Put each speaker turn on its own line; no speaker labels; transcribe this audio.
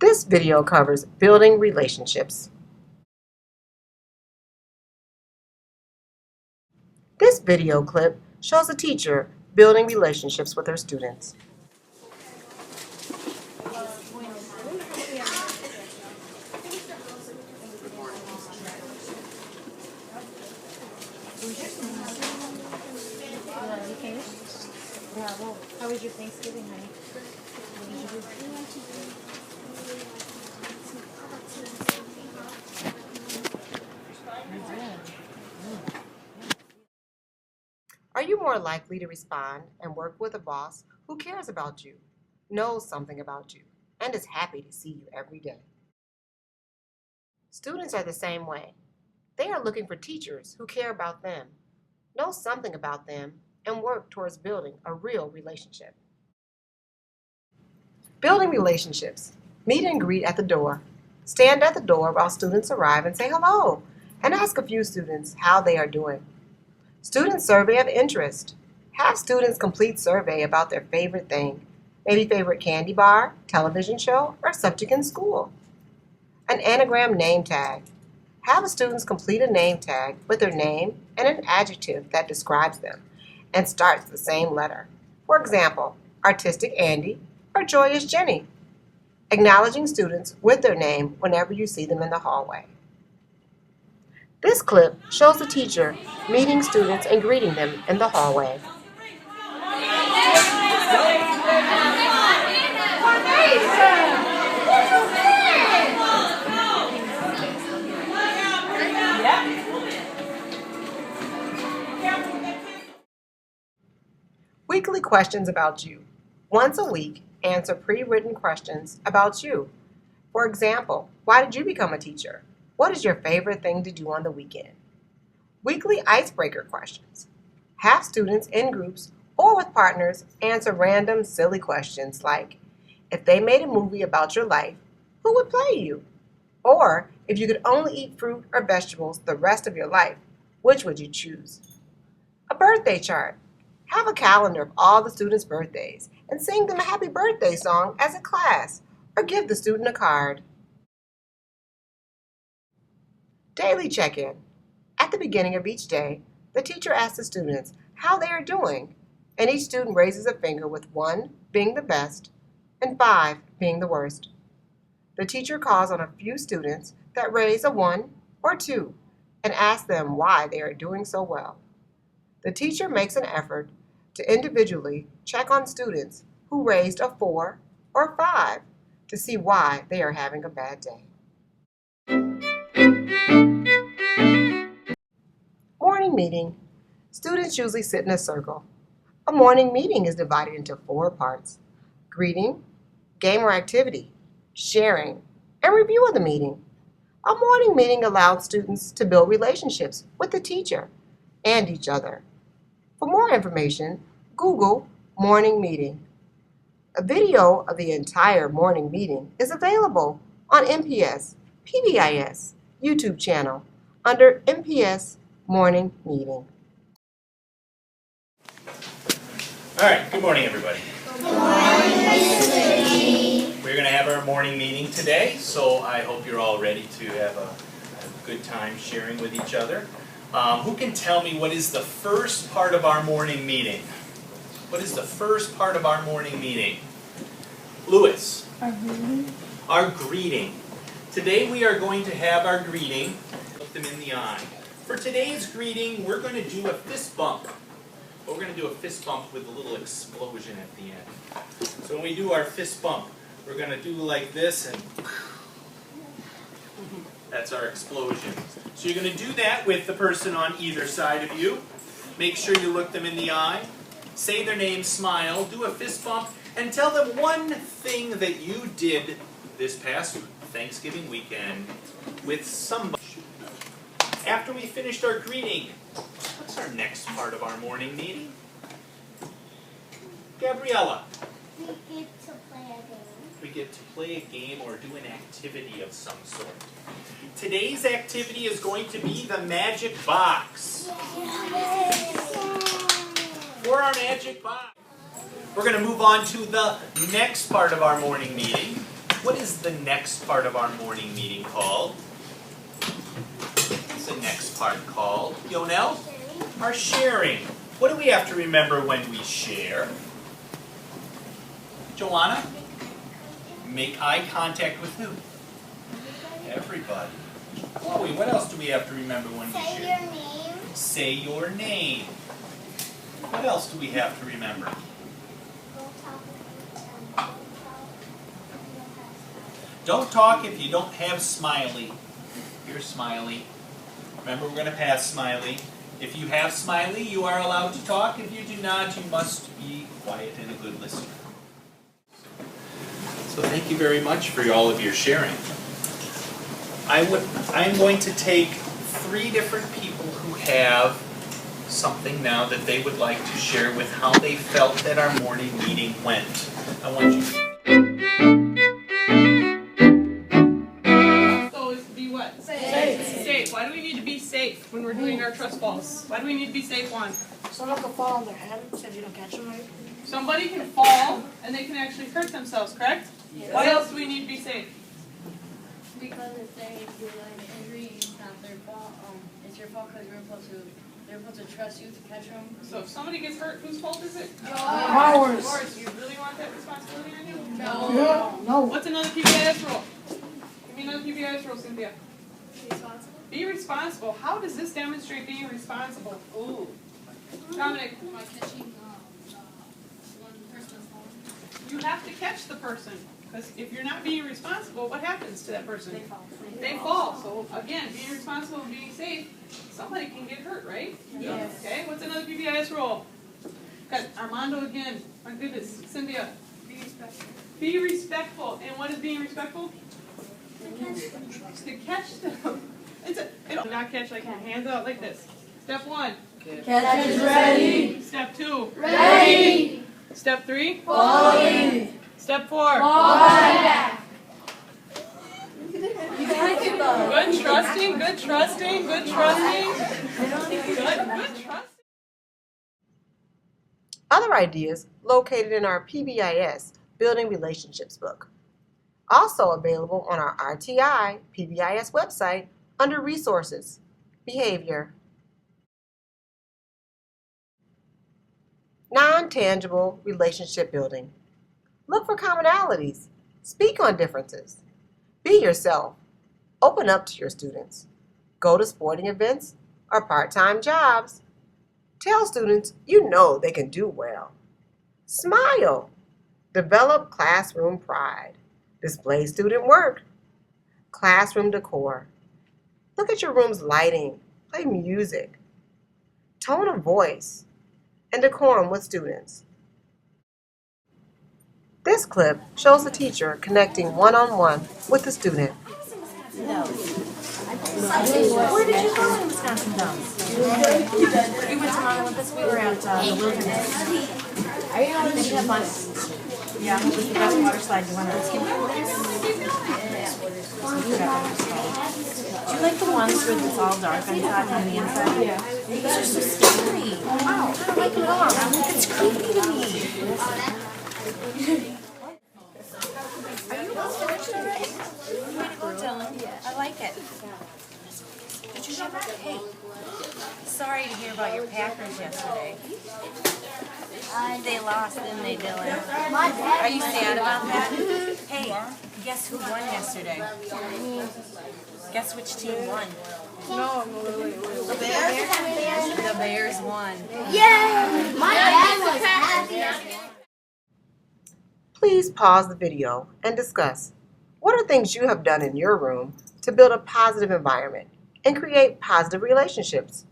This video covers building relationships. This video clip shows a teacher building relationships with her students.
Bravo. How was your Thanksgiving, honey?
Are you more likely to respond and work with a boss who cares about you, knows something about you, and is happy to see you every day? Students are the same way. They are looking for teachers who care about them, know something about them, and work towards building a real relationship. Building relationships. Meet and greet at the door. Stand at the door while students arrive and say hello, and ask a few students how they are doing. Student survey of interest. Have students complete survey about their favorite thing, maybe favorite candy bar, television show, or subject in school. An anagram name tag. Have students complete a name tag with their name and an adjective that describes them and starts the same letter. For example, Artistic Andy or Joyous Jenny. Acknowledging students with their name whenever you see them in the hallway. This clip shows the teacher meeting students and greeting them in the hallway. Weekly questions about you. Once a week, answer pre-written questions about you. For example, why did you become a teacher? What is your favorite thing to do on the weekend? Weekly icebreaker questions. Have students in groups or with partners answer random silly questions like, if they made a movie about your life, who would play you? Or, if you could only eat fruit or vegetables the rest of your life, which would you choose? A birthday chart. Have a calendar of all the students' birthdays and sing them a happy birthday song as a class, or give the student a card. Daily check-in. At the beginning of each day, the teacher asks the students how they are doing, and each student raises a finger with 1 being the best and 5 being the worst. The teacher calls on a few students that raise a 1 or 2 and asks them why they are doing so well. The teacher makes an effort to individually check on students who raised a 4 or 5 to see why they are having a bad day. Morning meeting. Students usually sit in a circle. A morning meeting is divided into 4 parts: greeting, game or activity, sharing, and review of the meeting. A morning meeting allows students to build relationships with the teacher and each other. For more information, Google morning meeting. A video of the entire morning meeting is available on MPS PBIS YouTube channel under MPS Morning Meeting.
All right, good morning, everybody.
Good morning,
We're going to have our morning meeting today, so I hope you're all ready to have a good time sharing with each other. Who can tell me what is the first part of our morning meeting? What is the first part of our morning meeting? Louis. Our greeting. Today we are going to have our greeting. Look them in the eye. For today's greeting, we're going to do a fist bump. But we're going to do a fist bump with a little explosion at the end. So when we do our fist bump, we're going to do like this, and that's our explosion. So you're going to do that with the person on either side of you. Make sure you look them in the eye. Say their name, smile, do a fist bump, and tell them one thing that you did this past Thanksgiving weekend with somebody. After we finished our greeting, what's our next part of our morning meeting? Gabriella. We get to play a game or do an activity of some sort. Today's activity is going to be the magic box. For our magic box, we're going to move on to the next part of our morning meeting. What is the next part of our morning meeting called? What's the next part called? Yonel? Our sharing. What do we have to remember when we share? Joanna? Make eye contact with who? Everybody. Chloe, what else do we have to remember when we share?
Say your name.
Say your name. What else do we have to remember? Don't talk if you don't have Smiley. Here's Smiley. Remember, we're going to pass Smiley. If you have Smiley, you are allowed to talk. If you do not, you must be quiet and a good listener. So thank you very much for all of your sharing. I'm going to take 3 different people who have something now that they would like to share with how they felt that our morning meeting went. I want you to...
So is to be what? Safe. Why do we need to be safe when we're doing our trust falls? Why do we need to be safe, Juan?
Someone could fall on their head if you don't catch them right.
Somebody can fall and they can actually hurt themselves, correct?
Yes.
Why else do we need to be safe?
Because if they do an injury, it's not their fault. It's your fault because they're supposed to trust you to catch them.
So if somebody gets hurt, whose fault is it?
Ours.
Yours. You really want that responsibility on you?
No. No.
What's another PBIS rule? Give me another PBIS rule, Cynthia.
Responsible?
Be responsible. How does this demonstrate being responsible? Ooh. Dominic,
By catching one person's fault.
you have to catch the person. Because if you're not being responsible, what happens to that person?
They fall.
They fall. So again, being responsible and being safe, somebody can get hurt, right?
Yes.
Okay, what's another PBIS rule? Got Armando again. My goodness. Cynthia.
Be respectful.
Be respectful. And what is being respectful? To catch them. Not catch like your hands out like this. Step 1.
Catch is ready.
Step 2.
Ready.
Step 3.
Falling.
Step 4.
Fall back.
Good trusting, good trusting, good trusting. Good trusting.
Other ideas located in our PBIS Building Relationships book. Also available on our RTI PBIS website under Resources, Behavior. Non-tangible relationship building. Look for commonalities. Speak on differences. Be yourself. Open up to your students. Go to sporting events or part-time jobs. Tell students you know they can do well. Smile. Develop classroom pride. Display student work. Classroom decor. Look at your room's lighting. Play music. Tone of voice and decorum with students. This clip shows the teacher connecting one-on-one with the student.
Where did you go in Wisconsin Dells? We went to Mount Olympus. We were at the Wilderness. Did you have fun? Yeah, it was the best water slide. You want to skip Do you like the ones where it's all dark on top and on the inside? Yeah. These are so scary. Wow, I don't like them at all. It's creepy to me. Are you all finished already? Way to go, Dylan. I like it. Did you have hey? Sorry to hear about your Packers yesterday. They lost, didn't they, Dylan? Are you sad about that? Hey, guess who won yesterday? Guess which team won?
No,
The Bears? The Bears won.
Yay! My dad was happy.
Please pause the video and discuss what are things you have done in your room to build a positive environment and create positive relationships.